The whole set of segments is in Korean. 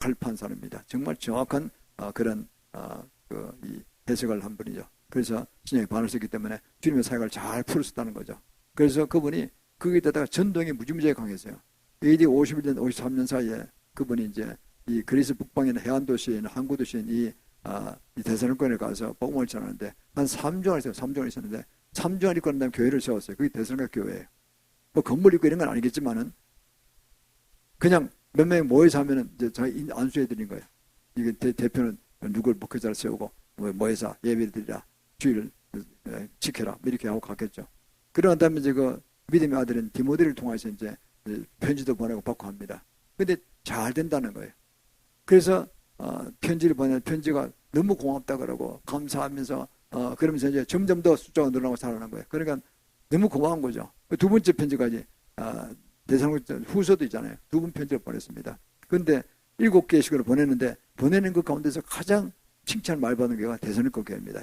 갈파한 사람입니다. 정말 정확한 그런 이 해석을 한 분이죠. 그래서 신약에 반을 썼기 때문에 주님의 사역을 잘 풀었다는 거죠. 그래서 그분이 거기에다가 전도행이 무지무지하게 강했어요. AD 51년, 53년 사이에 그분이 이제 이 그리스 북방에 있는 해안 도시에 있는 항구 도시인 이 데살로니가에 가서 복음을 전하는데 한 3주간 있어요. 3주간 있었는데 3주간 있고 난 다음에 교회를 세웠어요. 그게 데살로니가 교회예요. 뭐 건물 있고 이런 건 아니겠지만은 그냥 몇 명이 모여서 하면은 이제 저희 안수해 드린 거예요. 이게 대표는 누굴 목회자를 세우고 모여서 예배를 드리라, 주의를 지켜라 이렇게 하고 갔겠죠. 그러고 난 다음에 이제 그 믿음의 아들인 디모데를 통해서 이제 편지도 보내고 받고 합니다. 근데 잘 된다는 거예요. 그래서 편지를 보내는 편지가 너무 고맙다 그러고 감사하면서 그러면서 이제 점점 더 숫자가 늘어나고 살아난 거예요. 그러니까 너무 고마운 거죠. 두 번째 편지까지 대살로니가 후서도 있잖아요. 두 번 편지를 보냈습니다. 그런데 7개씩으로 보냈는데 보내는 그 가운데서 가장 칭찬을 많이 받은 교회가 데살로니가 교회입니다.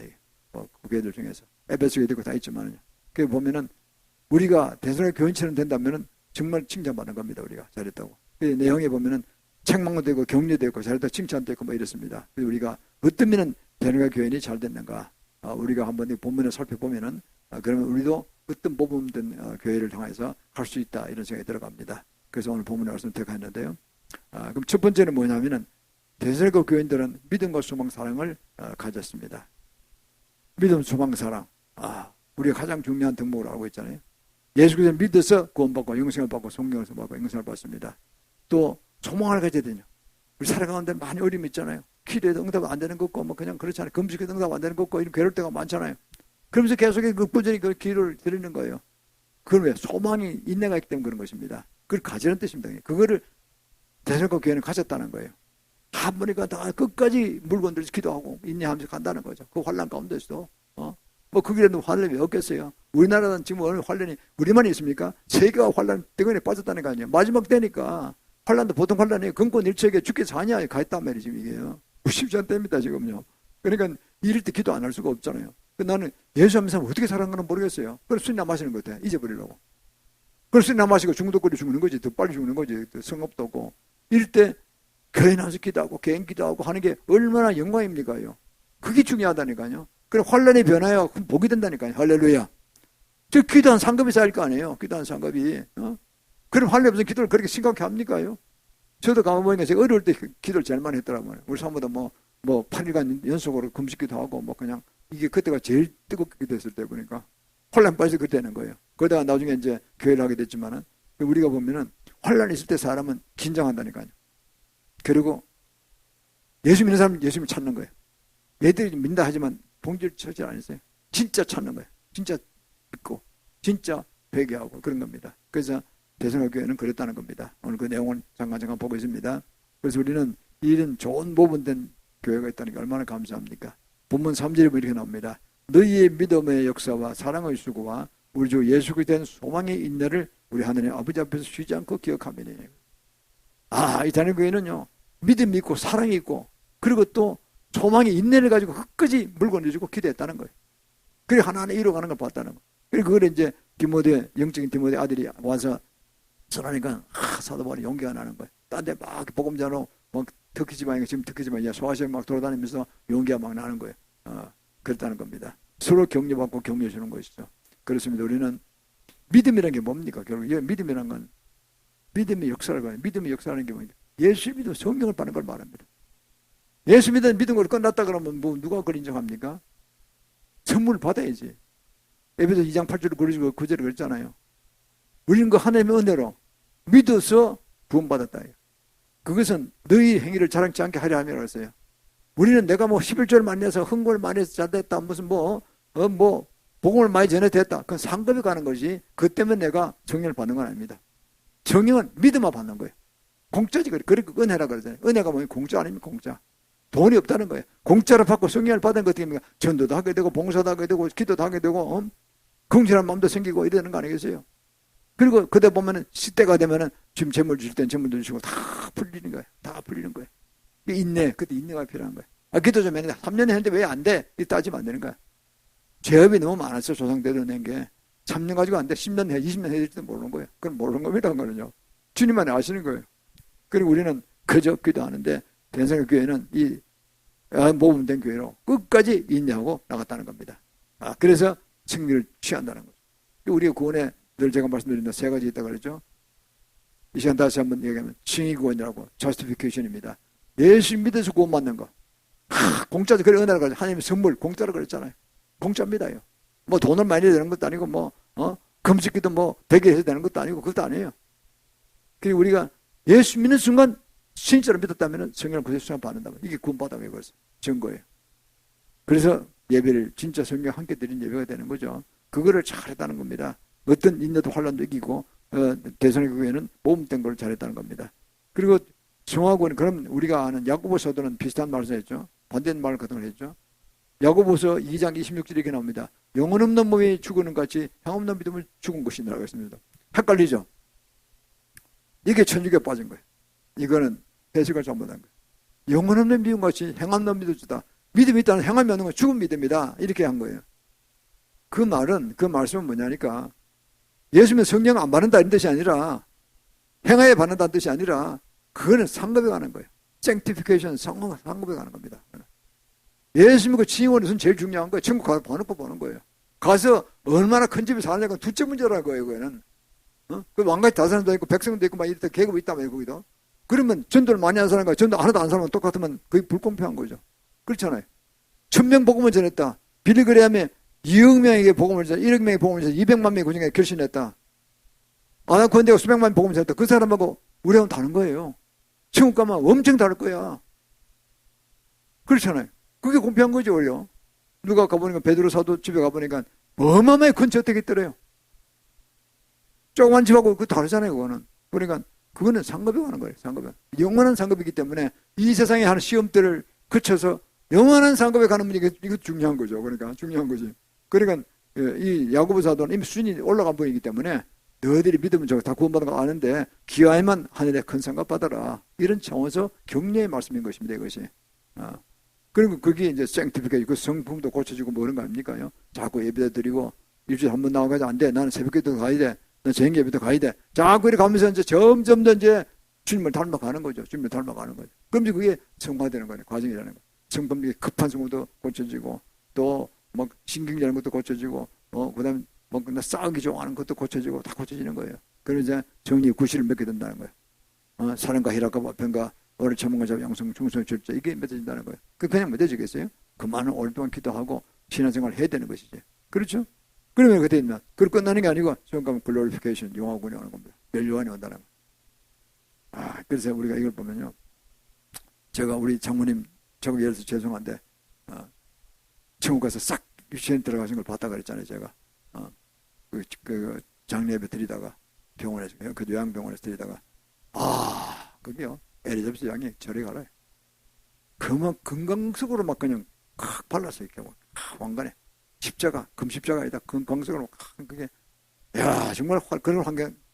그 교회들 중에서 에베소 교회도 다 있지만요. 그 보면은 우리가 데살로니가 교인처럼 된다면은 정말 칭찬받는 겁니다. 우리가 잘했다고. 그 내용에 보면은 책망도 되고 격려되고 잘했다 칭찬도 있고 뭐 이렇습니다. 우리가 어떤 면은 데살로니가 교인이 잘 됐는가? 우리가 한번 이 본문을 살펴보면은 그러면 우리도 어떤 모범된 교회를 향해서 갈 수 있다 이런 생각이 들어갑니다. 그래서 오늘 본문을 말씀 택했는데요. 그럼 첫 번째는 뭐냐면은 데살로니가 교인들은 믿음과 소망 사랑을 가졌습니다. 믿음, 소망, 사랑. 우리가 가장 중요한 덕목을 알고 있잖아요. 예수 그리스도를 믿어서 구원받고 영생을 받고 성령을 받고 영생을 받습니다. 또 소망을 가져야 되냐. 우리 살아가는데 많이 어려움이 있잖아요. 기도해도 응답 안 되는 것 같고 뭐 그냥 그렇잖아요. 금식해도 응답 안 되는 것 같고 이런 괴로울 때가 많잖아요. 그러면서 계속 꾸준히 그 기도를 드리는 거예요. 그건 왜? 소망이 인내가 있기 때문에 그런 것입니다. 그걸 가지는 뜻입니다. 그거를 데살로니가 교회는 가졌다는 거예요. 한 번이가 다 끝까지 물건들을 기도하고 인내하면서 간다는 거죠. 그 환난 가운데서도 뭐 거기라도 환란이 왜 없겠어요? 우리나라는 지금 오늘 환란이 우리만 있습니까? 세계가 환란 덩어리에 빠졌다는 거 아니에요. 마지막 때니까 환란도 보통 환란이 금권일체에게 죽게 사냐에 가 있단 말이에요. 지금 이게요. 쉽지 않답니다 지금요. 그러니까 이럴 때 기도 안 할 수가 없잖아요. 나는 예수 하면서 어떻게 살아가는 건 모르겠어요. 그럼 술이나 마시는 것 같아. 잊어버리려고. 그럼 술이나 마시고 중독거리 죽는 거지. 더 빨리 죽는 거지. 성업도 없고. 이럴 때 교회 나와서 기도하고 개인 기도하고 하는 게 얼마나 영광입니까요. 그게 중요하다니까요. 그럼 환란이 변하여 복이 된다니까요. 할렐루야. 저 기도한 상급이 쌓일 거 아니에요. 기도한 상급이. 그럼 환란이 무슨 기도를 그렇게 심각하게 합니까요? 저도 가만보니까 제가 어려울 때 기도를 제일 많이 했더라고요. 우리 사모도 뭐 8일간 연속으로 금식기도 하고 뭐 그냥 이게 그때가 제일 뜨겁게 됐을 때 보니까 환란 빠져서 그렇게 되는 거예요. 그러다가 나중에 이제 교회를 하게 됐지만은 우리가 보면은 환란이 있을 때 사람은 긴장한다니까요. 그리고 예수 믿는 사람은 예수님을 찾는 거예요. 얘들이 믿는다 하지만 봉지를 찾지 않았어요. 진짜 찾는 거예요. 진짜 믿고 진짜 회개하고 그런 겁니다. 그래서 데살로니가 교회는 그랬다는 겁니다. 오늘 그 내용을 잠깐 보고 있습니다. 그래서 우리는 이런 좋은 모범된 교회가 있다는 게 얼마나 감사합니까? 본문 3절에 이렇게 나옵니다. 너희의 믿음의 역사와 사랑의 수고와 우리 주 예수 그리스도의 소망의 인내를 우리 하나님 아버지 앞에서 쉬지 않고 기억하면이. 이 데살로니가교회는요 믿음이 있고 사랑이 있고 그리고 또 소망의 인내를 가지고 끝까지 물건을 주고 기도했다는 거예요. 그리고 하나하나 이루어가는 걸 봤다는 거예요. 그리고 그걸 이제 디모데, 영적인 디모데 아들이 와서 전하니까 사도 바울이 용기가 나는 거예요. 딴 데 막 복음 전하고 막 특히지만 지금 특히지만 소아시아 막 돌아다니면서 용기가 막 나는 거예요. 그렇다는 겁니다. 서로 격려받고 격려해 주는 것이죠. 그렇습니다. 우리는 믿음이라는 게 뭡니까? 결국 믿음이라는 건 믿음의 역사를 가요. 믿음의 역사라는 게 뭐냐? 예수 믿어 성경을 받는 걸 말합니다. 예수 믿는 걸로 끝났다 그러면 뭐 누가 그걸 인정합니까? 선물을 받아야지. 에베소 2장 8절을 그러시고 9절을 그랬잖아요. 우리는 그 하나님의 은혜로 믿어서 구원받았다. 그것은 너희 행위를 자랑치 않게 하려 함이라고 했어요. 우리는 내가 뭐 11조를 많이 해서 흥분을 많이 해서 잘 됐다. 무슨 복음을 많이 전해 됐다. 그건 상급이 가는 것이 그 때문에 내가 정령을 받는 건 아닙니다. 정령은 믿음만 받는 거예요. 공짜지. 그러니까 은혜라 그러잖아요. 은혜가 뭐예요? 공짜 아닙니까? 공짜. 돈이 없다는 거예요. 공짜로 받고 성령을 받은 것 어떻게 합니까? 전도도 하게 되고 봉사도 하게 되고 기도도 하게 되고 긍휼한 마음도 생기고 이러는 거 아니겠어요? 그리고 그때 보면은 시대가 되면은 지금 재물 주실 땐 재물도 주시고 다 풀리는 거예요. 다 풀리는 거예요. 인내, 그때 인내가 필요한 거예요. 기도 좀 했는데 3년 했는데 왜 안 돼? 이 따지면 안 되는 거야. 죄업이 너무 많았어. 조상대로 낸 게. 3년 가지고 안 돼. 10년 해, 20년 해야 될지도 모르는 거예요. 그건 모르는 겁니다. 그거는요. 주님만이 아시는 거예요. 그리고 우리는 그저 기도하는데 대성교회는 이 모범된 교회로 끝까지 인내하고 나갔다는 겁니다. 그래서 승리를 취한다는 거죠. 우리가 구원에 늘 제가 말씀드린 세 가지 있다고 그랬죠. 이 시간 다시 한번 얘기하면 칭의 구원이라고 justification입니다. 예수 믿어서 구원받는 거. 공짜죠. 그래 은혜를 가지고 하나님의 선물 공짜로 그랬잖아요. 공짜입니다요. 뭐 돈을 많이 내는 것도 아니고 뭐 금식기도 뭐 되게 해서 되는 것도 아니고 그것도 아니에요. 그리고 우리가 예수 믿는 순간 진짜로 믿었다면 성령을 그대로 수양 받는다. 이게 구원받아요. 그래서 증거예요. 그래서 예배를 진짜 성령 함께 드린 예배가 되는 거죠. 그거를 잘했다는 겁니다. 어떤 인내도 환란도 이기고 대선교회는 모범된 걸 잘했다는 겁니다. 그리고 성화군 그럼 우리가 아는 야고보서도는 비슷한 말을 했죠. 반대된 말을 그동안 했죠. 야고보서 2장 26절 이렇게 나옵니다. 영혼 없는 몸이 죽은 같이 형 없는 믿음을 죽은 것이라고 했습니다. 헷갈리죠? 이게 천주교에 빠진 거예요. 이거는 해석을 잘못한 거예요. 영혼 없는 믿음 같이 행 없는 믿음이다. 믿음이 있다는 행함이 없는 건 죽은 믿음이다. 이렇게 한 거예요. 그 말씀은 뭐냐니까 예수님은 성령 안 받는다 이런 뜻이 아니라 행하에 받는다는 뜻이 아니라 그거는 상급에 가는 거예요. sanctification, 상급에 가는 겁니다. 예수 믿고 지원은 우선 제일 중요한 거예요. 천국 가서 번호표 보는 거예요. 가서 얼마나 큰 집에 사느냐가 둘째 문제라는 거예요. 그거는. 그 왕같이 다사람도 있고 백성도 있고 막 이렇게 계급이 있단 말이에요. 거기도. 그러면 전도를 많이 하는 사람과 전도 하나도 안 사람은 똑같으면 그게 불공평한 거죠. 그렇잖아요. 1000명 복음을 전했다. 빌리그레암에 2억 명에게 복음을 전했다. 1억 명에게 복음을 전했다. 200만 명이 그 중에 결신했다. 아나콘데가 수백만 명 복음을 전했다. 그 사람하고 우리하고는 다른 거예요. 천국 가면 엄청 다를 거야. 그렇잖아요. 그게 공평한 거죠, 원래. 누가 가보니까 베드로 사도 집에 가보니까 어마어마하게 큰 저택이 있더래요. 조그만 집하고 그 다르잖아요, 그거는. 그러니까 그거는 상급에 가는 거예요, 상급에. 영원한 상급이기 때문에 이 세상에 하는 시험들을 거쳐서 영원한 상급에 가는 분이 이거 중요한 거죠. 그러니까 중요한 거지. 그러니까 이 야고보 사도는 이미 수준이 올라간 분이기 때문에 너희들이 믿으면 저거 다 구원받은 거 아는데 기아에만 하늘에 큰 상급 받아라. 이런 차원에서 격려의 말씀인 것입니다, 이것이. 그리고 그게 이제 생티피케이션, 그 성품도 고쳐지고 뭐 그런 거 아닙니까요? 자꾸 예배 드리고 일주일에 한 번 나와가지고 안 돼. 나는 새벽기도 가야 돼. 난 저녁 예배도 가야 돼. 자꾸 이렇게 가면서 이제 점점 더 이제 주님을 닮아가는 거죠. 주님을 닮아가는 거죠. 그럼 이제 그게 성화되는 거예요. 과정이라는 거. 성품이 급한 성품도 고쳐지고 또 막 신경질하는 것도 고쳐지고 그다음에 나 싸우기 좋아하는 것도 고쳐지고 다 고쳐지는 거예요. 그래서 이제 정리 구실을 맺게 된다는 거예요. 사랑과 희락과 화평과 어를 처문과 자비 양성 충성 절제 이게 맺어진다는 거예요. 그냥 맺어지겠어요? 그 많은 오랫동안 기도하고 신앙생활을 해야 되는 것이지. 그렇죠? 그러면 그때 있나? 그걸 끝나는 게 아니고 지금 가면 글로리피케이션 영화군이 오는 겁니다. 멸류관이 온다는 거예요. 그래서 우리가 이걸 보면요. 제가 우리 장모님 저거 예를 들어서 죄송한데 천국 가서 싹 유치원 들어가신 걸 봤다 그랬잖아요. 제가 그 장례예배 드리다가 병원에서 그 요양병원에서 드리다가 그게요. 엘리자베스 양이 저리 가라. 그만 금강석으로 막 그냥 칵 발랐어요. 이렇게 왕관에 십자가 금십자가 아니다. 금강석으로 그게 야 정말 그런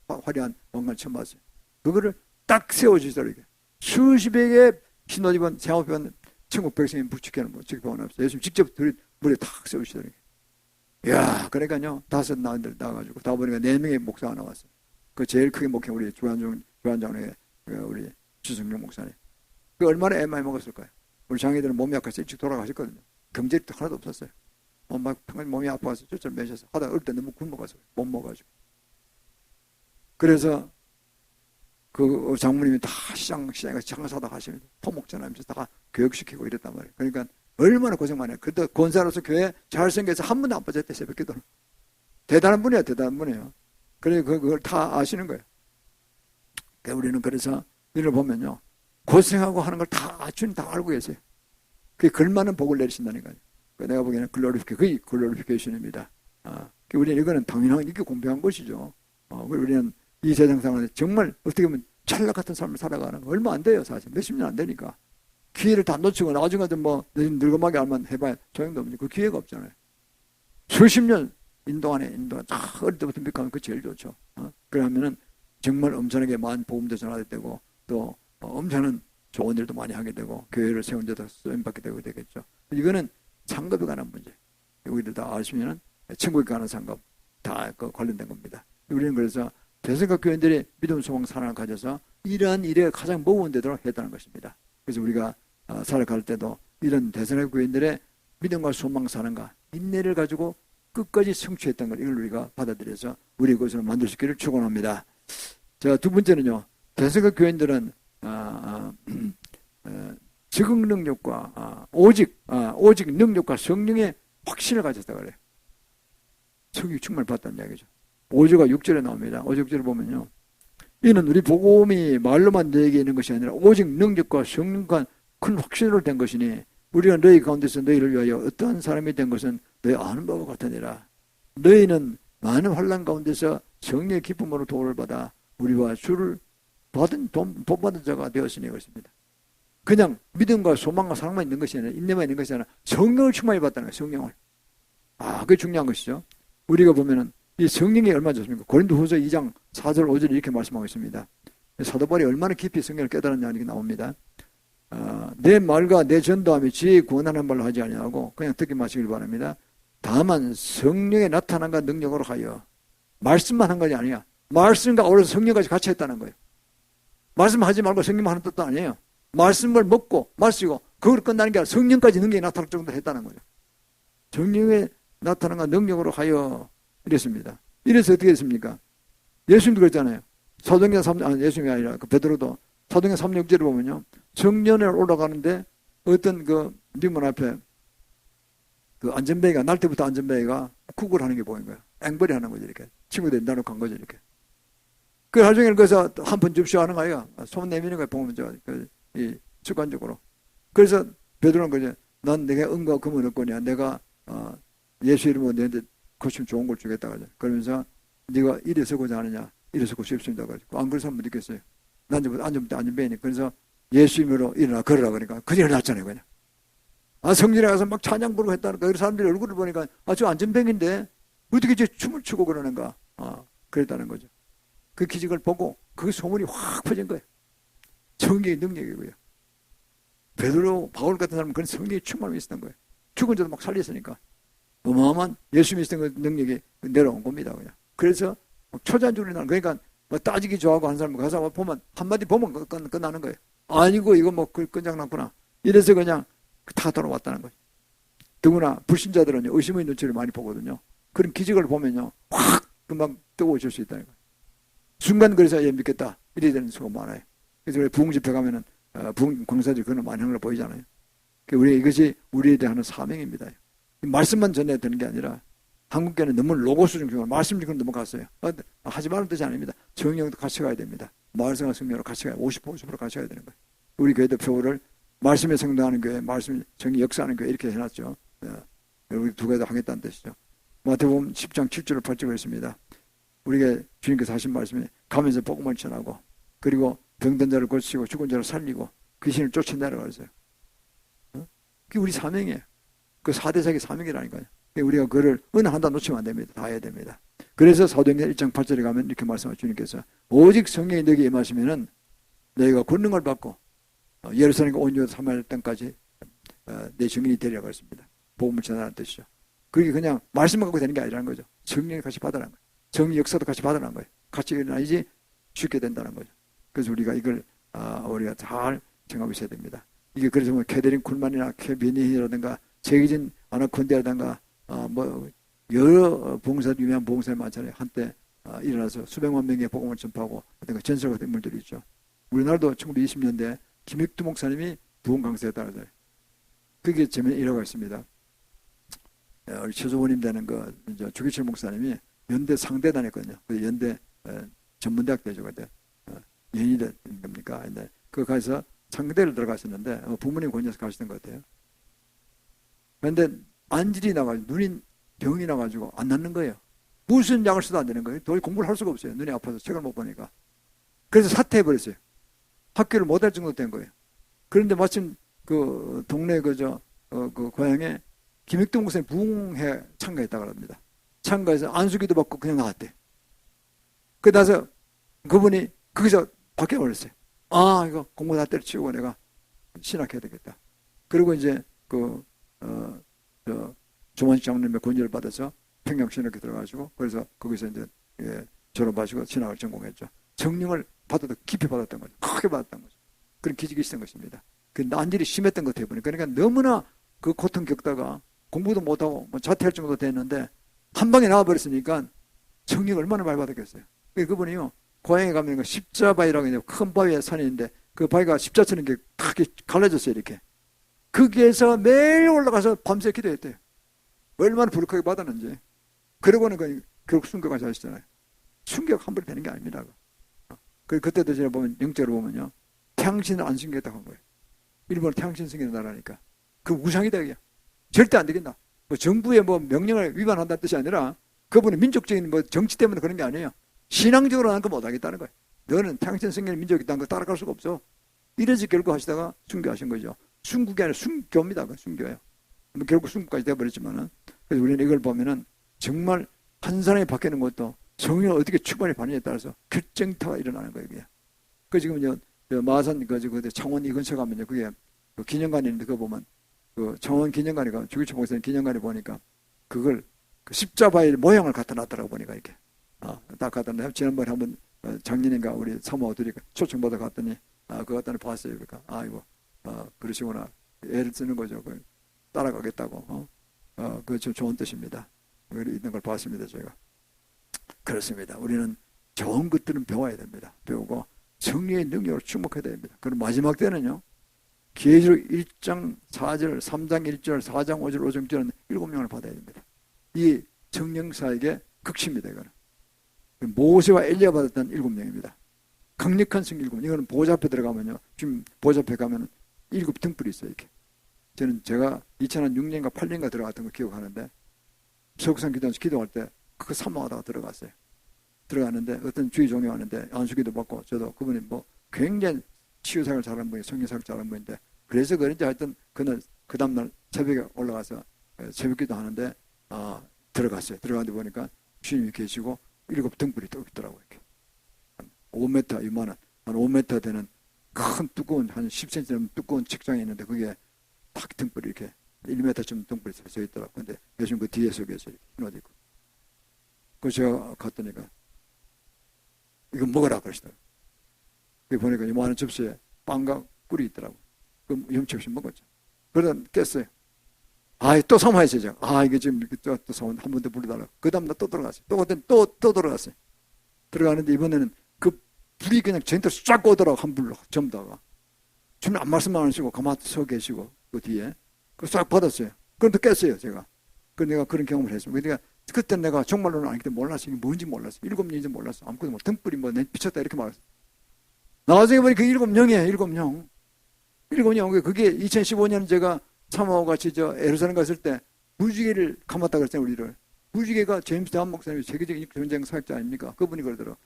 화려한 왕관 처음 봤어요. 그거를 딱 세워주시더라고요. 이게 수십여 개의 흰옷 입은 세옷 입은 천국 백성이 부축해는 뭐 직병원 없어요. 예수님 직접 물에 탁 세우시더라고요. 야 그러니까요 5 나은들 나와가지고 다 보니까 4명의 목사가 나왔어요. 그 제일 크게 목회 우리 주한장로의 우리 주승용 목사님. 그 얼마나 애 많이 먹었을까요? 우리 장애들은 몸이 약해서 일찍 돌아가셨거든요. 경제력도 하나도 없었어요. 막 평생 몸이 아파서 쫓을 매셔서 하다 어릴 때 너무 굶어가서 못 먹어가지고. 그래서 그 장모님이 다 시장에 가서 장사하다 가시면 토목전하면서 다 교육시키고 이랬단 말이에요. 그러니까 얼마나 고생 많이 해요. 그때 권사로서 교회 잘생겨서 한 번도 안 빠졌대 새벽기도는. 대단한 분이에요. 대단한 분이에요. 그래서 그걸 다 아시는 거예요. 그러니까 우리는 그래서 이를 보면요. 고생하고 하는 걸 다 주님 다 알고 계세요. 그게 걸맞는 복을 내리신다니까요. 내가 보기에는 그게 글로리피케이션입니다. 우리는 이거는 당연한 이게 공평한 것이죠. 우리는 이 세상 상황에 정말 어떻게 보면 찰나 같은 삶을 살아가는 거 얼마 안 돼요. 사실 몇십 년 안 되니까. 기회를 다 놓치고 나중에도 뭐 늙어마게 알면 해봐야 소용도 없지. 그 기회가 없잖아요. 수십 년 인도 어릴 때부터 믿고 그 제일 좋죠. 그러면은 정말 엄청나게 많은 복음도 전하게 되고 또 엄청난 좋은 일도 많이 하게 되고 교회를 세운 데다 쓰임받게 되겠죠. 이거는 상급에 관한 문제. 우리들 다 아시면은 천국에 가는 상급 다 관련된 겁니다. 우리는 그래서 대성과 교인들이 믿음, 소망, 사랑을 가져서 이러한 일에 가장 무거운 데도록 했다는 것입니다. 그래서 우리가 살아갈 때도 이런 대성과 교인들의 믿음과 소망, 사랑과 인내를 가지고 끝까지 성취했던 걸 이걸 우리가 받아들여서 우리 것으로 만들 수 있기를 축원합니다. 자, 두 번째는요. 대성과 교인들은 적응 능력과 오직 능력과 성령의 확신을 가졌다 그래요. 성령 충만을 받았다는 이야기죠. 5절과 6절에 나옵니다. 5절 6절을 보면요. 이는 우리 복음이 말로만 너에게 있는 것이 아니라 오직 능력과 성령과 큰 확신으로 된 것이니 우리가 너희 가운데서 너희를 위하여 어떠한 사람이 된 것은 너희 아는 바와 같으니라. 너희는 많은 환난 가운데서 성령의 기쁨으로 도를 받아 우리와 주를 본받은 자가 되었으니 그렇습니다. 그냥 믿음과 소망과 사랑만 있는 것이 아니라 인내만 있는 것이 아니라 성령을 충만히 받다는 거예요. 성령을. 그게 중요한 것이죠. 우리가 보면은 이 성령이 얼마나 좋습니까? 고린도후서 2장 4절 5절 이렇게 말씀하고 있습니다. 사도 바울이 얼마나 깊이 성령을 깨달았냐 이렇게 나옵니다. 내 말과 내 전도함이 지혜에 구원하는 말로 하지 아니하고 그냥 듣기 마시길 바랍니다. 다만 성령의 나타남과 능력으로 하여 말씀만 한 것이 아니야. 말씀과 어울려서 성령까지 같이 했다는 거예요. 말씀하지 말고 성령만 하는 뜻도 아니에요. 말씀을 먹고 마시고 그걸 끝나는 게 아니라 성령까지 능력이 나타날 정도로 했다는 거예요. 성령의 나타남과 능력으로 하여 이랬습니다. 이래서 어떻게 했습니까? 예수님도 그랬잖아요. 사도행전 3, 예수님이 아니라 베드로도 사도행전 3, 6절을 보면요. 성년에 올라가는데 어떤 그 뒷문 앞에 그 안전뱅이가 날 때부터 안전뱅이가 쿡을 하는 게 보인 거예요. 앵벌이 하는 거죠. 이렇게 친구들이 나눠 간 거죠. 이렇게. 그 하루 종일 그래서 한 번 줍쇼 하는 거예요. 손 내미는 거예요. 보면 이 습관적으로. 그래서 베드로는 그죠. 난 내가 은과 금은 얻거냐. 내가 예수 이름으로 너한테 고치면 좋은 걸 주겠다 그러죠. 그러면서 네가 이래 서고자 하느냐. 이래 서고 싶습니다. 그러죠. 안 그런 사람 못 있겠어요. 난 좀 안전뱅이니. 그래서 예수 이름으로 일어나 걸으라 그러니까 그냥 일어났잖아요. 그냥. 성전에 가서 막 찬양 부르고 했다는 거예요. 사람들이 얼굴을 보니까 저 안전뱅인데 어떻게 이제 춤을 추고 그러는가. 그랬다는 거죠. 그 기적을 보고 그 소문이 확 퍼진 거예요. 성령의 능력이고요. 베드로, 바울 같은 사람은 그런 성령의 충만함이 있었던 거예요. 죽은 자도 막 살렸으니까. 어마어마한 예수 믿는 그 능력이 내려온 겁니다. 그냥. 그래서 초자연적으로 나는 그러니까 뭐 따지기 좋아하고 하는 사람 가서 보면 한마디 보면 끝나는 거예요. 아니고 이거 뭐 끝장났구나. 이래서 그냥 다 돌아왔다는 거죠. 더구나 불신자들은 의심의 눈치를 많이 보거든요. 그런 기적을 보면요. 확 금방 뜨거워질 수 있다는 거예요. 순간 그래서 믿겠다. 이래야 되는 수가 많아요. 그래서 부흥 집회 가면은 부흥 광사들 그런 많이 하는 걸 보이잖아요. 우리 이것이 우리에 대한 사명입니다. 말씀만 전해야 되는 게 아니라 한국교회는 너무 로고스 중심으로 말씀 중심으로 넘어갔어요. 하지 말은 뜻이 아닙니다. 정령도 같이 가야 됩니다. 마을생활 성령으로 같이 가야 50% 같이 가야 되는 거예요. 우리 교회도 표를 말씀에 성장하는 교회, 말씀 정의 역사하는 교회 이렇게 해놨죠. 우리 두 개도 하겠다는 뜻이죠. 마태복음 10장 7절을 8절을 했습니다. 우리가 주님께서 하신 말씀이 가면서 복음을 전하고 그리고 병든 자를 고치고 죽은 자를 살리고 귀신을 쫓아내라 그랬어요. 그게 우리 사명이에요. 그 4대사기 사명이라니까요. 우리가 그거를 어느 하나 놓치면 안 됩니다. 다 해야 됩니다. 그래서 사도행전 1장 8절에 가면 이렇게 말씀하신 주님께서 오직 성령이 너에게 임하시면은 너희가 권능을 받고 예루살렘과 온 유다 사마리아 땅까지 내 증인이 되리라 그랬습니다. 복음을 전하는 뜻이죠. 그게 그냥 말씀만 갖고 되는 게 아니라는 거죠. 성령이 같이 받으라는 거예요. 성령 역사도 같이 받으라는 거예요. 같이 일어나야지 쉽게 된다는 거죠. 그래서 우리가 이걸 우리가 잘 정하고 있어야 됩니다. 이게 그래서 뭐 캐데린 쿨만이나 캐비니라든가 세계진 아나콘디라든가 뭐 여러 봉사 유명한 봉사를 많잖아요. 한때 일어나서 수백만 명의 복음을 전파하고 전설 같은 인물들이 있죠. 우리나라도 1920년대 김익두 목사님이 부흥 강사였다 그러잖아요. 그게 재미있는 일화가 있습니다. 우리 최소원님 되는 그 주기철 목사님이 연대 상대 다녔거든요. 그 연대 전문대학 대죠 그때 연이 된 겁니까? 근데 그 가서 상대를 들어가셨는데 부모님 권유해서 가시던 것 같아요. 그런데 안질이 나가지고 눈이 병이 나가지고 안 낫는 거예요. 무슨 약을 써도 안 되는 거예요. 도저히 공부를 할 수가 없어요. 눈이 아파서 책을 못 보니까. 그래서 사퇴해버렸어요. 학교를 못 할 정도 된 거예요. 그런데 마침 그 동네 그 고향에 김익동 목사님 부흥회 참가했다 그럽니다. 참가해서 안수기도 받고 그냥 나왔대. 그 나서 그분이 거기서 바뀌어버렸어요. 이거 공부 다 때려치우고 내가 신학해야 되겠다. 그리고 이제 조만식 장로님의 권유를 받아서 평양신학에 들어가지고 그래서 거기서 이제 졸업하시고 신학을 전공했죠. 성령을 받아도 깊이 받았던 거죠. 크게 받았던 거죠. 그런 기적이 있었던 것입니다. 그 난질이 심했던 것 때문에. 그러니까 너무나 그 고통 겪다가 공부도 못하고 뭐 자퇴할 정도 됐는데 한 방에 나와버렸으니까 성령 얼마나 많이 받았겠어요. 그분이요, 고향에 가면 십자바위라고 큰 바위에 산이 있는데 그 바위가 십자처럼 이렇게 탁 갈라졌어요. 이렇게. 거기에서 매일 올라가서 밤새 기도했대요. 얼마나 부룩하게 받았는지. 그러고는 결국 순교까지 하시잖아요. 순교가 함부로 되는 게 아닙니다. 그때도 제가 보면 영적으로 보면요, 태양신을 안 숨겼다고 한 거예요. 일본은 태양신 숨기는 나라니까. 그 우상이다 이게. 절대 안 되겠다. 뭐 정부의 뭐 명령을 위반한다는 뜻이 아니라 그분의 민족적인 뭐 정치 때문에 그런 게 아니에요. 신앙적으로 하는 거 못하겠다는 거예요. 너는 태양신 숨기는 민족이 있다는 거 따라갈 수가 없어. 이래서 결국 하시다가 순교하신 거죠. 순국이 아니라 순교입니다. 순교예요. 뭐 결국 순국까지 돼버렸지만은. 그래서 우리는 이걸 보면은 정말 한 사람이 바뀌는 것도 성령을 어떻게 충만히 받느냐에 따라서 결정타가 일어나는 거예요. 이게. 그 지금 마산 그 창원 이근처 가면요, 그게 그 기념관이 있는데 그거 보면 그 창원 기념관이 가면 주기초 목사님 기념관에 보니까 그걸 그 십자바의 모양을 갖다 놨더라고 보니까 이렇게. 딱 갖다 놨는데 지난번에 한번 작년인가 우리 사모들이 초청받아 갔더니 그거 갖다 봤어요. 그러니까 아이고 그러시구나. 애를 쓰는 거죠. 따라가겠다고. 그거 좀 좋은 뜻입니다. 있는 걸 봤습니다. 제가. 그렇습니다. 우리는 좋은 것들은 배워야 됩니다. 배우고 성령의 능력을 축복해야 됩니다. 그럼 마지막 때는요, 계시록 1장 4절, 3장 1절, 4장 5절, 5장 6절은 7명을 받아야 됩니다. 이 성령사에게 극심입니다. 이거는. 모세와 엘리야 받았던 7명입니다. 강력한 성령 7명. 이거는 보좌 앞에 들어가면요, 지금 보좌 앞에 가면은 7등불이 있어요. 이렇게. 제가 2006년인가 8년인가 들어갔던 거 기억하는데, 서구산 기도원에서 기도할 때 그거 사모하다가 들어갔어요. 들어갔는데 어떤 주의 종이 왔는데 안수기도 받고 저도 그분이 뭐 굉장히 치유사를 잘하는 분이 성령사를 잘하는 분인데 그래서 그런지 하여튼 그날 그 다음날 새벽에 올라가서 새벽기도 하는데 들어갔어요. 들어갔는데 보니까 주님이 계시고 7등불이 또 있더라고요. 이렇게. 5m 이만한 한 5m 되는 큰 두꺼운 한 10cm 두꺼운 책장이 있는데 그게 탁 등불이 이렇게 1m쯤 등불이 서 있더라고요. 근데 요즘 그 뒤에 속에서 이렇게 흰옷 입고. 그래서 제가 갔더니까 이거 먹으라 그러시더라고요. 보니까 이만한 접시에 빵과 꿀이 있더라고요. 그럼 염치 없이 먹었죠. 그러다 깼어요. 또 사모했어요. 제가. 이게 지금 또 사모 한 번 더 불러달라고. 그 다음날 또 들어갔어요. 또 들어갔어요. 들어가는데 이번에는 그 불이 그냥 저한테 쫙 오더라고. 한 불로 전부 다가. 주님 안 말씀 안 하시고 가만히 서 계시고 그 뒤에. 그 싹 받았어요. 그런데 깼어요. 제가. 그 내가 그런 경험을 했습니다. 그러니까 그때 내가 정말로는 아니기 때문에 몰랐어. 이게 뭔지 몰랐어. 7명인지 몰랐어. 아무것도 몰랐어. 등불이 뭐 비쳤다 이렇게 말했어. 나중에 보니 그 7명이에요. 7명. 7명. 그게 2015년 제가 사모하고 같이 예루살렘 갔을 때 무지개를 감았다 그랬잖아요. 우리를. 무지개가 제임스 대한 목사님이 세계적인 전쟁 사역자 아닙니까? 그분이 그러더라고요.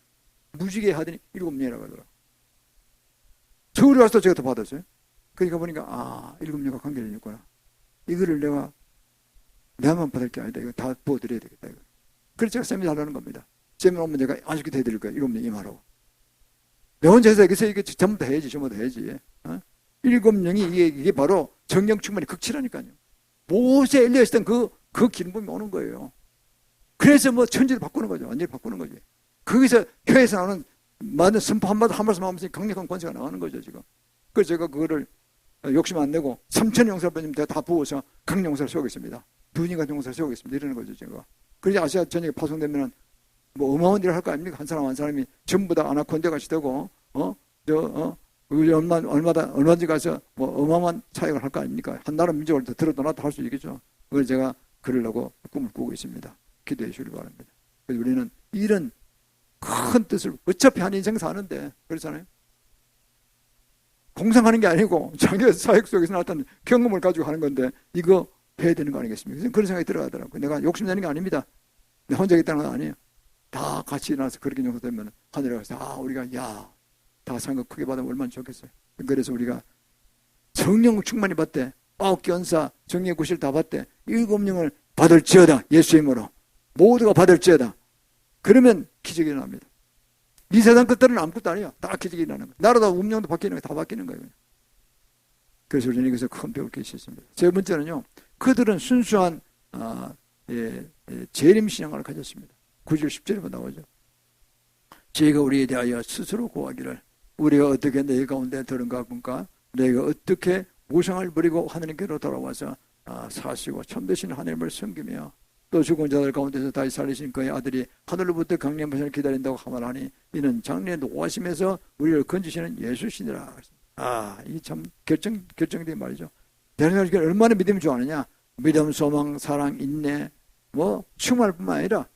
무지개 하더니 7명이라고 하더라고요. 서울에 와서 제가 더 받았어요. 그러니까 보니까 7명과 관계를 있구나. 이거를 내가만 받을 게 아니다. 이거 다 부어드려야 되겠다. 이거. 그래서 제가 세미나 하려는 겁니다. 세미나 오면 내가 안식기 해드릴 거예요. 7명 임하라고. 내 혼자 해서 이게 전부 다 해야지. 7명이 이게 바로 정령 충만이 극치라니까요. 모세 엘리야 했던 그 기름붐이 오는 거예요. 그래서 뭐 천지를 바꾸는 거죠. 완전히 바꾸는 거지. 거기서 교회에서 나오는 많은 선포 한 말씀 하면서 강력한 권세가 나오는 거죠, 지금. 그래서 제가 그거를 욕심 안 내고 3,000 용사를 다 부어서 강용사를 세우겠습니다. 두니가 용사를 세우겠습니다. 이러는 거죠, 제가. 그래서 아시아 전역에 파송되면은 뭐 어마어마한 일을 할 거 아닙니까? 한 사람이 전부 다 아나콘다 같이 되고, 얼마든지 가서 뭐 어마어마한 사역을 할 거 아닙니까? 한 나라 민족을 더 들어도 나도 할 수 있겠죠. 그걸 제가 그러려고 꿈을 꾸고 있습니다. 기도해 주시기 바랍니다. 그래서 우리는 이런 큰 뜻을 어차피 한 인생 사는데, 그렇잖아요. 공상하는 게 아니고 자기 사역 속에서 나타난 경험을 가지고 하는 건데 이거 해야 되는 거 아니겠습니까? 그런 생각이 들어가더라고요. 내가 욕심내는 게 아닙니다. 내가 혼자 있다는 건 아니에요. 다 같이 일어나서 그렇게 용서되면 하늘에 가서 우리가 다 상급 크게 받으면 얼마나 좋겠어요. 그래서 우리가 성령 충만히 받되 9개 언사 정의 구실 다 받되 7명을 받을지어다. 예수의 이름으로 모두가 받을지어다. 그러면 기적이 일어납니다. 이 세상 것들은 아무것도 아니에요. 다 기적이 일어나는 거예요. 나라도 운명도 바뀌는 거예요. 다 바뀌는 거예요. 그래서 우리는 여기서 큰 배울 게 있었습니다. 세 번째는요. 그들은 순수한 재림 신앙을 가졌습니다. 9절 10절에 나오죠. 저희가 우리에 대하여 스스로 고하기를 우리가 어떻게 내 가운데 들은가 본가 내가 어떻게 우상을 버리고 하나님께로 돌아와서 사시고 참되신 하나님을 섬기며 또 죽은 자들 가운데서 다시 살리신 그의 아들이 하늘로부터 강림하시는 기다린다고 하말하니 이는 장래에 노하심에서 우리를 건지시는 예수시니라. 이 참 결정된 말이죠. 대한민국이 얼마나 믿음이 좋아하느냐. 믿음, 소망, 사랑, 인내 충만할 뿐만 아니라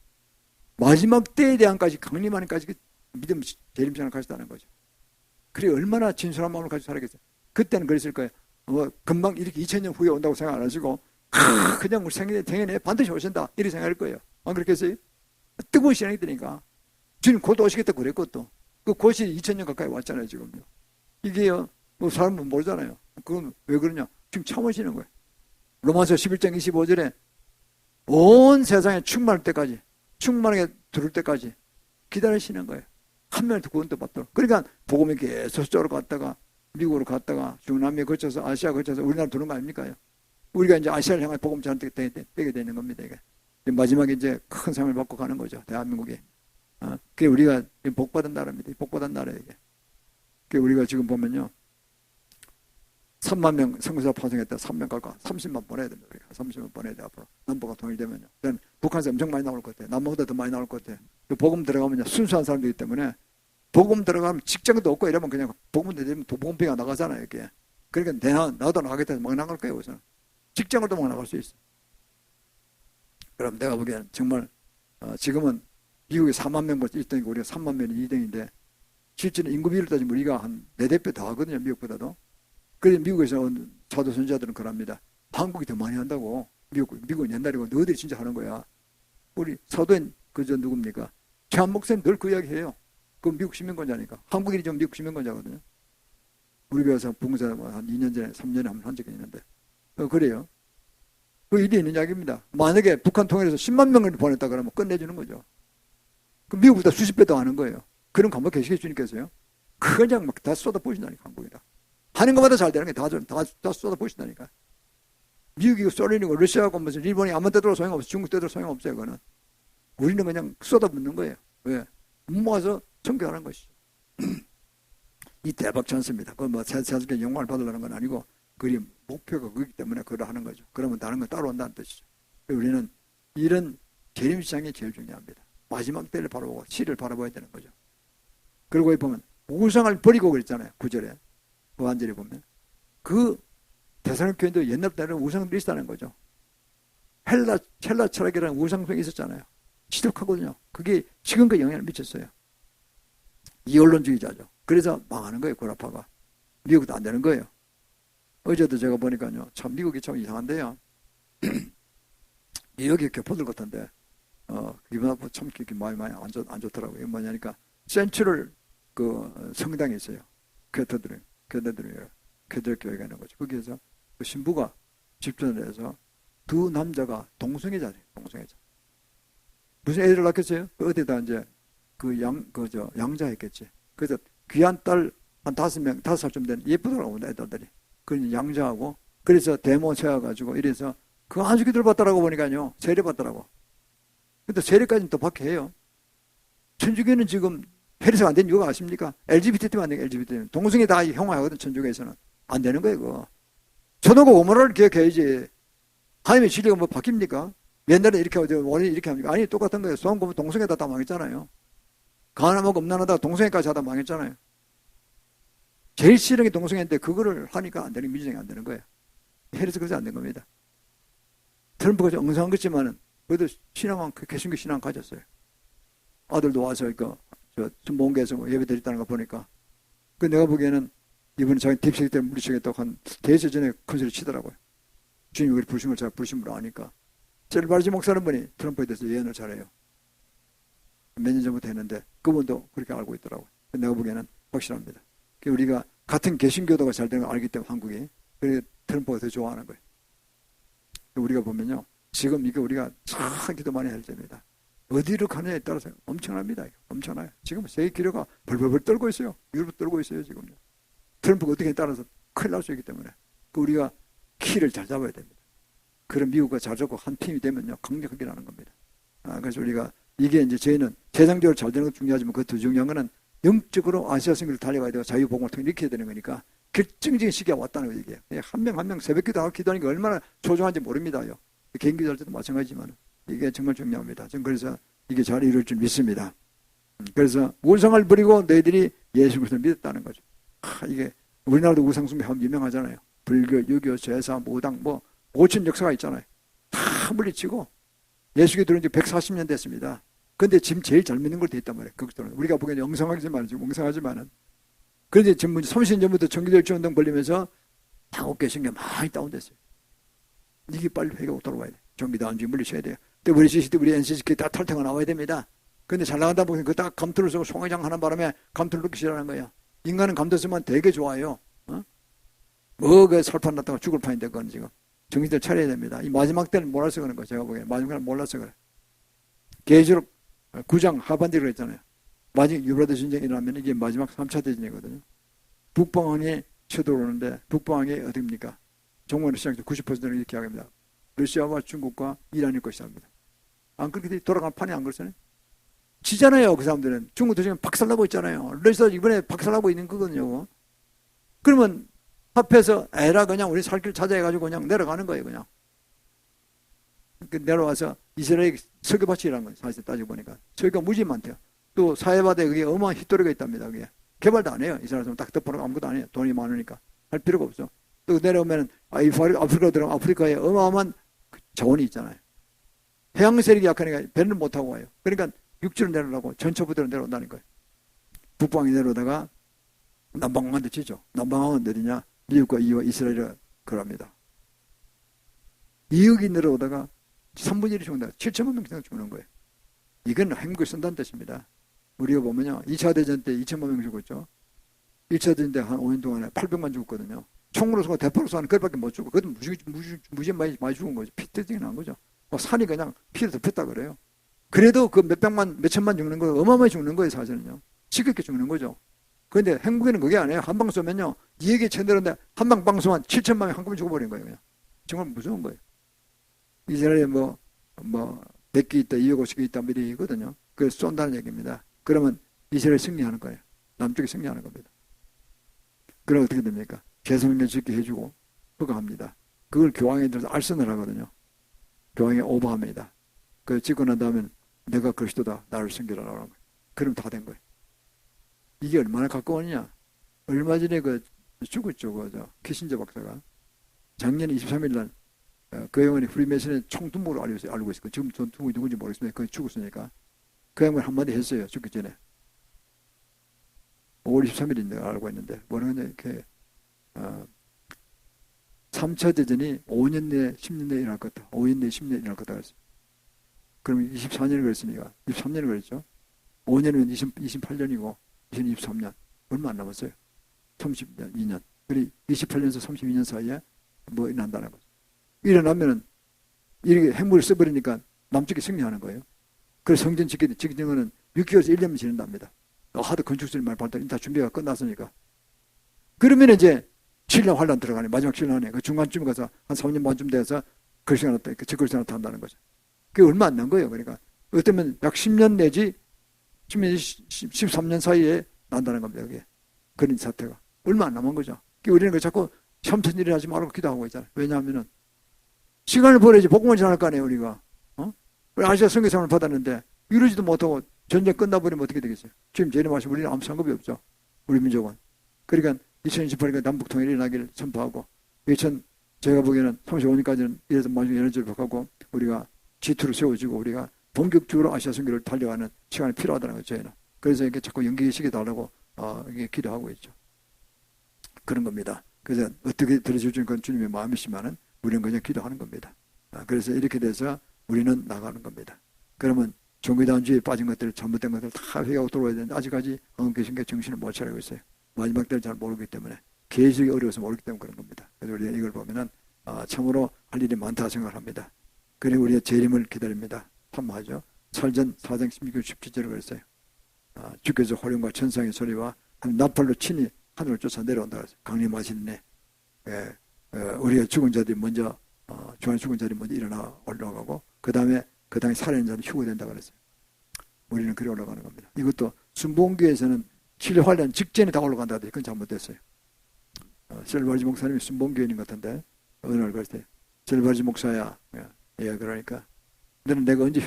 마지막 때에 대한까지 강림하는까지 그 믿음 재림신을 가졌다는 거죠. 그래 얼마나 진솔한 마음을 가지고 살았겠어요. 그때는 그랬을 거예요. 금방 이렇게 2000년 후에 온다고 생각 안 하시고 그냥 우리 생애에 반드시 오신다 이렇게 생각할 거예요. 안 그렇겠어요? 뜨거운 시간이 되니까 주님 곧 오시겠다 그랬고 또 그 곧이 2000년 가까이 왔잖아요. 지금요. 이게요 사람은 모르잖아요. 그건 왜 그러냐. 지금 참으시는 거예요. 로마서 11장 25절에 온 세상에 충만할 때까지 충만하게 들을 때까지 기다리시는 거예요. 한 명을 구원도 받도록. 그러니까 복음이 계속 저쪽으로 갔다가 미국으로 갔다가 중남미에 거쳐서 아시아 거쳐서 우리나라 들어온 거 아닙니까? 우리가 이제 아시아를 향해 복음 전하게 되게 되는 겁니다. 이게. 마지막에 이제 큰 상을 받고 가는 거죠. 대한민국이. 그게 우리가 복받은 나라입니다. 복받은 나라예요. 이게. 그게 우리가 지금 보면요. 3만 명 선교사 파송했다. 3명 갈까? 30만 보내야 됩니다. 우리가. 30만 보내야 돼. 앞으로. 남북가 통일되면요. 북한에서 엄청 많이 나올 것 같아요. 남북보다 더 많이 나올 것 같아요. 복음 들어가면 순수한 사람들이기 때문에 복음 들어가면 직장도 없고 이러면 그냥 복음 되면 복음비가 나가잖아요. 이게. 그러니까 나도 나가겠다 해서 막 나갈 거예요. 우선. 직장으로도 막 나갈 수 있어. 그럼 내가 보기에는 정말 지금은 미국에 4만 명 벌써 1등이고 우리가 3만 명이 2등인데 실제는 인구 비율을 따지면 우리가 한 4배 더 하거든요. 미국보다도. 그래서 미국에서 온 사도 선지자들은 그럽니다. 한국이 더 많이 한다고. 미국은 옛날이고 너희들이 진짜 하는 거야. 우리 사도인 그저 누굽니까? 최한 목사님 늘 그 이야기 해요. 그 미국 시민권자니까. 한국인이 좀 미국 시민권자거든요. 우리 교회에서 봉사 한 2년 전에 3년에 한 적이 있는데 그래요. 그 일이 있는 이야기입니다. 만약에 북한 통일해서 10만 명을 보냈다 그러면 끝내주는 거죠. 그 미국보다 수십 배 더 하는 거예요. 그런 감독 계시게 주님께서요. 그냥 막 다 쏟아부으신다니까 한국이다. 하는 것마다 잘 되는 게 다 쏟아부으신다니까. 미국이고 소련이고 러시아고 무슨 일본이 아무 때도 소용없어. 중국 때도 소용없어요. 그거는. 우리는 그냥 쏟아붓는 거예요. 왜? 모아서 청교하는 것이죠. 이 대박 찬스입니다. 그건 세상에 영광을 받으려는 건 아니고 그게 목표가 그렇기 때문에 그걸 하는 거죠. 그러면 다른 건 따라온다는 뜻이죠. 우리는 이런 재림시장이 제일 중요합니다. 마지막 때를 바라보고 시를 바라봐야 되는 거죠. 그리고 여기 보면 우상을 버리고 그랬잖아요. 9절에 후한절에 보면 그 데살로니가교인도 옛날부터 우상들이 있었다는 거죠. 헬라 철학이라는 우상성이 있었잖아요. 지독하거든요. 그게 지금까지 영향을 미쳤어요. 이언론주의자죠. 그래서 망하는 거예요. 구라파가. 미국도 안 되는 거예요. 어제도 제가 보니까요. 참 미국이 참 이상한데요. 여기 교포들 같은데 기분 참 마음이 안 좋더라고요. 뭐냐니까 센츄럴 그 성당이 있어요. 교도들 교회가 있는 거죠. 거기에서 그 신부가 집전을 해서 두 남자가 동성애자래요. 동성애자. 무슨 애를 낳겠어요? 어디다 이제 양자했겠지. 그래서 귀한 딸 한 5살쯤 된 예쁘더라고 애들들이. 그 양자하고 그래서 데모 세워가지고 이래서 그 안수기들 받더라고 보니까요. 세례 받더라고. 근데 세례까지는 또 받게 해요. 천주교는 지금 해리서가 안 된 이유가 아십니까? LGBT 때문에 안 돼요. LGBT 때문에. 동성애 다 형화하거든. 천주교에서는. 안 되는 거예요. 그거. 초등고 오모라를 기억해야지. 하나님의 진리가 뭐 바뀝니까? 옛날에 이렇게 하고 원래 이렇게 합니까? 아니 똑같은 거예요. 소원 보면 동성애다 다 망했잖아요. 가난하고 음란하다 동성애까지 하다 망했잖아요. 제일 싫은 게 동성애인데 그거를 하니까 안 되는 민주정이 안 되는 거예요. 해리서 그래서 안 된 겁니다. 트럼프가 좀 엉성한 것지만은 그래도 신앙은 개신교 신앙 가졌어요. 아들도 와서 monge에서 예배 드렸다는 거 보니까 그 내가 보기에는 이번에 자기 딥스테이트 때문에 물리치겠다고 한 대세 전에 큰 소리 치더라고요. 주님이 우리 부르신 걸 잘 부르신 걸 아니까. 셀바르지 목사는 분이 트럼프에 대해서 예언을 잘해요. 몇 년 전부터 했는데 그분도 그렇게 알고 있더라고요. 내가 보기에는 확실합니다. 우리가 같은 개신교도가 잘 되는 걸 알기 때문에 한국이 그래서 트럼프가 더 좋아하는 거예요. 우리가 보면요. 지금 이게 우리가 참 기도 많이 할 때입니다. 어디로 가느냐에 따라서 엄청납니다. 엄청나요. 지금 세계 기류가 벌벌벌 떨고 있어요. 유럽 떨고 있어요. 지금요. 트럼프가 어떻게 따라서 큰일 날 수 있기 때문에 우리가 키를 잘 잡아야 됩니다. 그런 미국과 잘 잡고 한 팀이 되면요. 강력하게 나는 겁니다. 그래서 우리가 이게 이제 저희는 세상적으로 잘 되는 것도 중요하지만 그 더 중요한 거는 영적으로 아시아 선교를 달려가야 되고 자유복음을 통해 일으켜야 되는 거니까 결정적인 시기가 왔다는 거예요. 이게 한 명 한 명 새벽 기도하고 기도하는 게 얼마나 소중한지 모릅니다요. 개인기 할 때도 마찬가지지만 이게 정말 중요합니다. 저는 그래서 이게 잘 이룰 줄 믿습니다. 그래서 우상을 버리고 너희들이 예수 그리스도를 믿었다는 거죠. 이게 우리나라도 우상숭배 하면 유명하잖아요. 불교, 유교, 제사, 무당 뭐 5천 역사가 있잖아요. 다 물리치고 예수교 들어온 지 140년 됐습니다. 근데 지금 제일 잘 믿는 걸 돼 있단 말이에요. 그것들은 우리가 보기에는 엉성하지만은 그런데 지금 30년 전부터 청기절주 운동 벌리면서 다국교 신경 많이 다운됐어요. 이게 빨리 회개하고 돌아와야 돼. 정기다운주의 물리쳐야 돼요. 근데 우리 CCT, 우리 NCCK 다 탈퇴가 나와야 됩니다. 근데 잘 나간다 보니 그 딱 감투를 쓰고 송회장 하는 바람에 감투를 넣기 싫어하는 거예요. 인간은 감투 쓰면 되게 좋아요. 그 살판 났다가 죽을 판인데 그건 지금 정신들 차려야 됩니다. 이 마지막 때는 몰라서 그런 거예요. 제가 보기에는 마지막 때는 몰라서 그래. 계시록 9장 하반절에 했잖아요. 마지막 유브라데 전쟁이 일어나면 이게 마지막 3차 대전이거든요. 북방항에 쳐들어오는데 북방항이 어디입니까? 정원의 시장에서 90%는 이렇게 이야기합니다. 러시아와 중국과 이란일 것이다 합니다. 안 그렇게 돌아가는 판이 안 그렇잖아요. 지잖아요. 그 사람들은. 중국도 지금 박살나고 있잖아요. 러시아 이번에 박살나고 있는 거거든요. 그러면 합해서 에라 그냥 우리 살 길 찾아 해가지고 그냥 내려가는 거예요. 그냥. 내려와서 이스라엘 석유밭이라는 거예요. 사실 따지고 보니까. 석유가 무지 많대요. 또 사해바다에 그게 어마어마한 휘도리가 있답니다. 그게. 개발도 안 해요. 이스라엘 사람 딱 덮어놓고 아무것도 안 해요. 돈이 많으니까. 할 필요가 없어. 또 내려오면 아프리카 들어가면 아프리카에 어마어마한 자원이 있잖아요. 해양 세력이 약하니까 배를 못하고 와요. 그러니까 육지로 내려오라고 전초부대로 내려온다는 거예요. 북방에 내려오다가 남방한테 치죠. 남방은 어디냐? 미국과 이와 이스라엘을 그럽니다. 2억이 내려오다가 3분의 1이 죽는다. 7천만 명 이상 죽는 거예요. 이건 행복을 쓴다는 뜻입니다. 우리가 보면요. 2차 대전 때 2천만 명 죽었죠. 1차 대전 때 한 5년 동안에 800만 죽었거든요. 총으로 쏘고 대포로 쏘는 그것밖에 못 죽고 그것도 무지 많이 죽은 거죠. 피 터지게 난 거죠. 산이 그냥 피를 덮였다 그래요. 그래도 그 몇백만, 몇천만 죽는 거 어마어마하게 죽는 거예요. 사실은요. 지겹게 죽는 거죠. 그런데 행복에는 그게 아니에요. 한 방 쏘면요. 2억에 쳐내렸는데 한 방 쏘면 7천만 명 한꺼번에 죽어버린 거예요. 그냥. 정말 무서운 거예요. 이스라엘에 100개 있다, 2억 50개 있다, 뭐 이거든요. 그래서 쏜다는 얘기입니다. 그러면 이스라엘 승리하는 거예요. 남쪽이 승리하는 겁니다. 그럼 어떻게 됩니까? 개성명 짓게 해주고 허가합니다. 그걸 교황에 들어서 알선을 하거든요. 교황이 오버합니다. 그 짓고 난 다음에 내가 그리스도다. 나를 섬기라라는 거예요. 그럼 다 된 거예요. 이게 얼마나 가까웠냐. 얼마 전에 죽었죠. 키신저 박사가. 작년 23일 날 그 영혼이 프리메이슨의 총두목으로 알고 있어요. 지금 두목이 누군지 모르겠습니다. 거기 죽었으니까. 그 양반 한마디 했어요. 죽기 전에. 5월 23일인데 알고 있는데 뭐라냐 이렇게 3차 대전이 5년 내에 10년 내에 일어날 것 같다. 5년 내에 10년 내에 일어날 것 같다 그랬어요. 그럼 24년을 그랬으니까 23년을 그랬죠. 5년이면 28년이고 2023년 얼마 안 남았어요. 32년. 그리고 28년에서 32년 사이에 뭐 일어난다는 거죠. 일어나면은 이렇게 핵무기를 써버리니까 남쪽이 승리하는 거예요. 그래서 성전 짓기 직전은 6개월에서 1년만 지낸답니다. 하도 건축술이 많이 발달, 다 준비가 끝났으니까. 그러면 이제 7년 환란 들어가네. 마지막 7년에. 그 중간쯤 가서 한 3년 반쯤 돼서 글씨가 나타나, 적글씨가 나타난다는 거죠. 그게 얼마 안 난 거예요. 그러니까. 어쩌면 약 10년 내지 13년 사이에 난다는 겁니다. 그게. 그런 사태가. 얼마 안 남은 거죠. 우리는 자꾸 첨천 일어나지 말고 기도하고 있잖아요. 왜냐하면은 시간을 버려야지 복음을 전할 거 아니에요. 우리가. 아시아 선교사를 받았는데 이러지도 못하고 전쟁 끝나버리면 어떻게 되겠어요? 지금 재림하시 우리는 아무 상관이 없죠. 우리 민족은. 그러니까 2028년에 남북통일 일어나기를 선포하고 제가 보기에는 35년까지는 이래서 마지막 에너지를 바꾸고 우리가 G2를 세워주고 우리가 본격적으로 아시아 선교를 달려가는 시간이 필요하다는 거죠. 저희는. 그래서 이렇게 자꾸 연기시켜달라고 이게 기도하고 있죠. 그런 겁니다. 그래서 어떻게 들어줄지는 건 주님의 마음이시면은 우리는 그냥 기도하는 겁니다. 그래서 이렇게 돼서 우리는 나가는 겁니다. 그러면 종교단주의에 빠진 것들, 잘못된 것들 다 회개하고 돌아와야 되는데 아직까지 한국교신교 정신을 못 차리고 있어요. 마지막 때를 잘 모르기 때문에 계획이 어려워서 모르기 때문에 그런 겁니다. 그래서 우리가 이걸 보면은 참으로 할 일이 많다 생각합니다. 그리고 우리가 재림을 기다립니다. 탐하죠. 설전 4장 16절 17절을 그랬어요. 주께서 호령과 천상의 소리와 나팔로 친히 하늘을 쫓아 내려온다 그랬어요. 강림하시네. 우리가 죽은 자들이 먼저 중앙 죽은 자들이 먼저 일어나 올라가고 그 다음에 살아있는 자는 휴거된다 그랬어요. 우리는 그래 올라가는 겁니다. 이것도 순복음교회에서는 칠환란 직전에 다 올라간다 하더니 그건 잘못됐어요. 셀바르지 목사님이 순복음교인인 것 같은데 어느 날 그랬어요. 셀바르지 목사야. 예, 그러니까 너는 내가 언제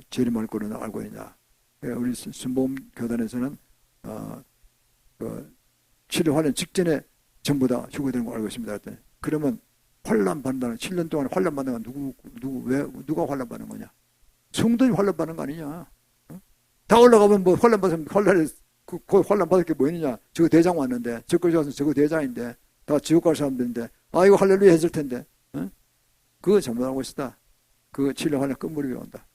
재림할 거는 알고 있냐. 우리 순복음교단에서는 칠환란 직전에 전부 다 휴거되는 거 알고 있습니다. 그랬더니 그러면 환란 받는다는 7년 동안 환란 받는 건 누가 환란 받는 거냐? 성도님 환란 받는 거 아니냐? 다 올라가면 뭐 환란 받으면 환란 받을 게 뭐 있느냐? 저거 대장 왔는데 저거 대장인데 다 지옥 갈 사람들인데 이거 할렐루야 했을 텐데 그거 잘못하고 있었다. 그 7년 환란 끝물이 온다.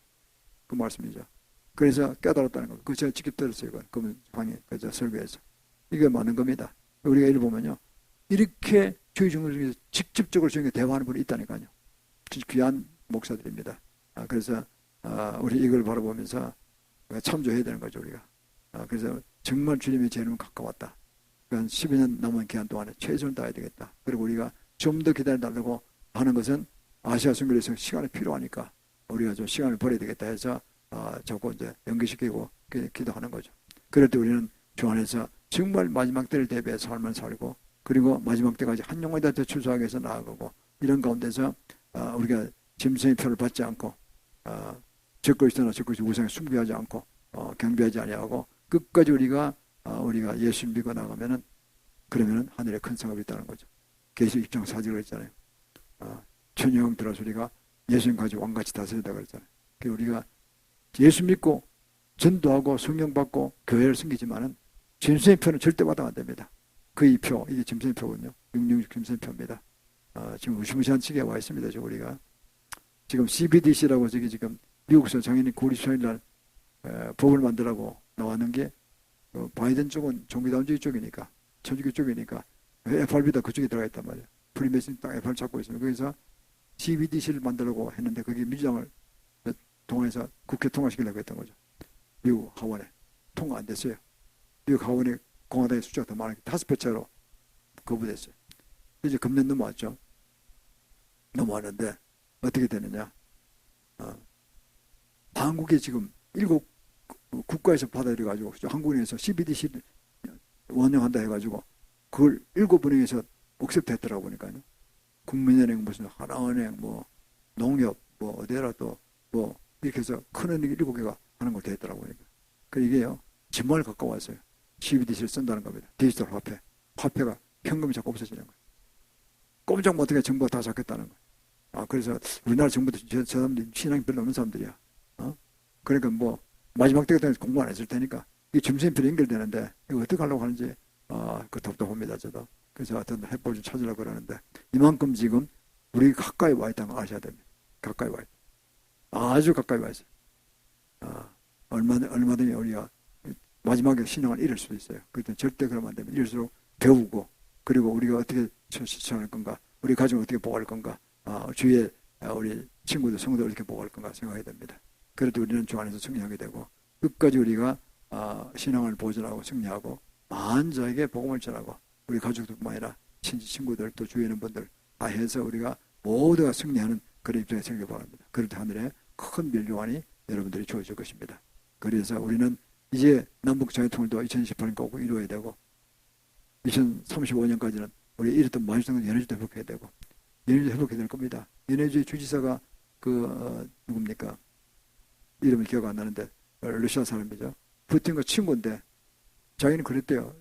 그 말씀이죠. 그래서 깨달았다는 거. 그거 제가 직접 들었어요. 그러면 강의 그저 설교에서 이게 맞는 겁니다. 우리가 이를 보면요. 이렇게 주의 종들 중에서 직접적으로 저에게 대화하는 분이 있다니까요. 귀한 목사들입니다. 그래서 우리 이걸 바라보면서 참조해야 되는 거죠, 우리가. 그래서 정말 주님의 재림은 가까웠다. 한 12년 남은 기간 동안에 최선을 다해야 되겠다. 그리고 우리가 좀 더 기다려달라고 하는 것은 아시아 선교에서 시간이 필요하니까 우리가 좀 시간을 버려야 되겠다 해서 자꾸 이제 연기시키고 기도하는 거죠. 그럴 때 우리는 주 안에서 정말 마지막 때를 대비해서 삶을 살고 그리고 마지막 때까지 한 영혼이 더 출소하기 위해서 나아가고 이런 가운데서 우리가 짐승의 표를 받지 않고 저 것이나 저 것이 우상에 숭배하지 않고 경배하지 아니하고 끝까지 우리가 예수 믿고 나가면은 그러면은 하늘에 큰 상업이 있다는 거죠. 계시록 6장 4절에 있잖아요. 천영 들어서 우리가 예수님 가지고 왕같이 다스리다 그랬잖아요. 우리가 예수 믿고 전도하고 성령 받고 교회를 섬기지만은 짐승의 표는 절대 받아면 안 됩니다. 그 표, 이게 짐승의 표군요. 666 짐승의 표입니다. 지금 무시무시한 시기에 와 있습니다. 우리가 지금 CBDC라고 지금 미국에서 작년에 9월 24일 날 법을 만들라고 나왔는 게 바이든 쪽은 종교다운주의 쪽이니까 천주교 쪽이니까 FRB도 그쪽에 들어가 있단 말이에요. 프리메이슨 땅 FR 찾고 있습니다. 그래서 CBDC를 만들려고 했는데 거기 민주당을 통해서 국회 통과시키려고 했던 거죠. 미국 하원에 통과 안 됐어요. 미국 하원에 공화당의 숫자가 더 많으니까 5배 차로 거부됐어요. 이제 금년 넘어왔죠. 넘어왔는데 어떻게 되느냐. 한국이 지금 7 국가에서 받아들여가지고 한국에서 CBDC를 원영한다 해가지고 그걸 7은행에서 억셉트 했더라고 보니까요. 국민은행 무슨 하나은행 뭐 농협 뭐 어디라 또 뭐 이렇게 해서 큰 은행 7개가 하는 걸 됐더라고 보니까. 이게요 정말 가까웠어요. CBDC를 쓴다는 겁니다. 디지털 화폐. 화폐가 현금이 자꾸 없어지는 거예요. 꼼짝 못하게 정부가 다 잡겠다는 거예요. 그래서 우리나라 정부도 저 사람들이 신앙이 별로 없는 사람들이야. 그러니까 뭐 마지막 때가 공부 안 했을 테니까 이 점심표로 연결되는데 이거 어떻게 하려고 하는지 그 답답합니다. 저도. 그래서 어떤 해법을 좀 찾으려고 그러는데 이만큼 지금 우리 가까이 와 있다는 걸 아셔야 됩니다. 가까이 와 있다. 아주 가까이 와 있어요. 얼마든지 우리가 마지막에 신앙을 잃을 수도 있어요. 그럴 절대 그러면 안 됩니다. 이럴수록 배우고 그리고 우리가 어떻게 실천할 건가 우리 가정을 어떻게 보호할 건가 주위에 우리 친구들 성도를 어떻게 보호할 건가 생각해야 됩니다. 그래도 우리는 주 안에서 승리하게 되고 끝까지 우리가 신앙을 보존하고 승리하고 많은 자에게 복음을 전하고 우리 가족들뿐만 아니라 친구들 또 주위에 있는 분들 다 해서 우리가 모두가 승리하는 그런 입장에 생길 바랍니다. 그럴 때 하늘에 큰 멸류관이 여러분들이 주어질 것입니다. 그래서 우리는 이제 남북 자유통일도 2018년까지 꼭 이루어야 되고 2035년까지는 우리 이랬던 만주당 연해주도 회복해야 되고 연해주 회복해야 될 겁니다. 연해주의 주지사가 누굽니까? 이름을 기억 안 나는데 러시아 사람이죠. 푸틴과 친구인데 자기는 그랬대요.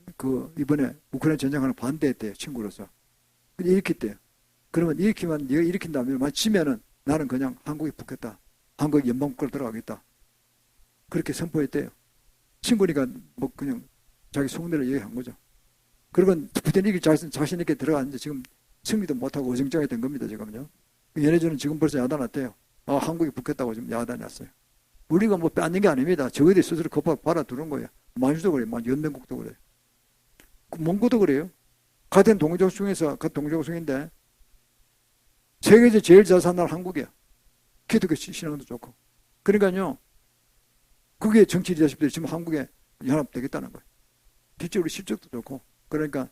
이번에 우크라이나 전쟁하는 반대했대요. 친구로서. 근데 일으켰대요. 그러면 일으키면 네가 일으킨다면 만약 지면은 나는 그냥 한국에 붙겠다. 한국 연방국가로 들어가겠다. 그렇게 선포했대요. 친구니까 뭐 그냥 자기 속내를 얘기한 거죠. 그러면 푸틴이 이길 자신 있게 들어갔는데 지금 승리도 못하고 어정쩡하게 된 겁니다. 지금요. 연해주는 지금 벌써 야단났대요. 한국에 붙겠다고 지금 야단났어요. 우리가 뭐 뺏는 게 아닙니다. 저희들이 스스로 겁하고 받아두는 거예요. 만주도 그래요. 연맹국도 그래요. 몽고도 그래요. 같은 동족 중에서 같은 동족 중인데 세계에서 제일 잘 사는 나라 한국이야. 기독교 신앙도 좋고. 그러니까요. 그게 정치 리더십들이 지금 한국에 연합되겠다는 거예요. 실제 우리 실적도 좋고. 그러니까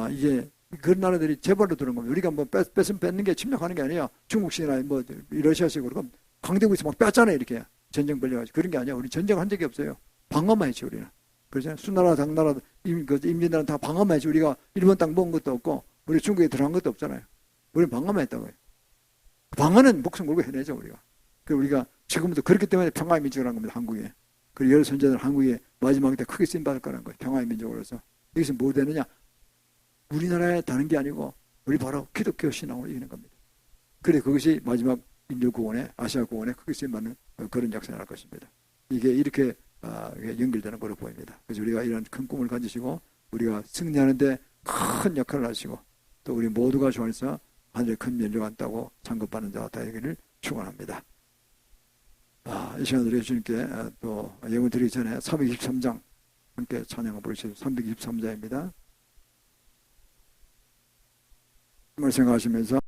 이제 그런 나라들이 제발로 들은 겁니다. 우리가 뭐 뺏는 게 침략하는 게 아니야. 중국식이나 뭐 러시아식으로 그럼 강대국에서 막 뺐잖아요. 이렇게. 전쟁 벌려가지고 그런 게 아니야. 우리 전쟁한 적이 없어요. 방어만 했지 우리는. 그렇잖아요. 수나라 당나라 임진왜란 다 방어만 했지. 우리가 일본 땅 먹은 것도 없고 우리 중국에 들어간 것도 없잖아요. 우리는 방어만 했다고요. 방어는 목숨 걸고 해내죠 우리가. 그리고 우리가 지금부터 그렇기 때문에 평화의 민족이라는 겁니다. 한국에. 그리고 여러 선조들 한국에 마지막 때 크게 쓰임받을 거라는 거예요. 평화의 민족으로서. 여기서 뭐 되느냐? 우리나라에 다른 게 아니고 우리 바로 기독교 신앙으로 이기는 겁니다. 그래 그것이 마지막 인류 구원에 아시아 구원에 크게 쓰임받는 그런 역사가 날 것입니다. 이게 이렇게 연결되는 걸로 보입니다. 그래서 우리가 이런 큰 꿈을 가지시고 우리가 승리하는데 큰 역할을 하시고 또 우리 모두가 좋아해서 하늘에 큰 면류가 안다고 상급받는 자가 되기를 축원합니다. 이 시간에 주님께 또 예물 드리기 전에 323장 함께 찬양을 부르시죠. 323장입니다. 말씀하시면서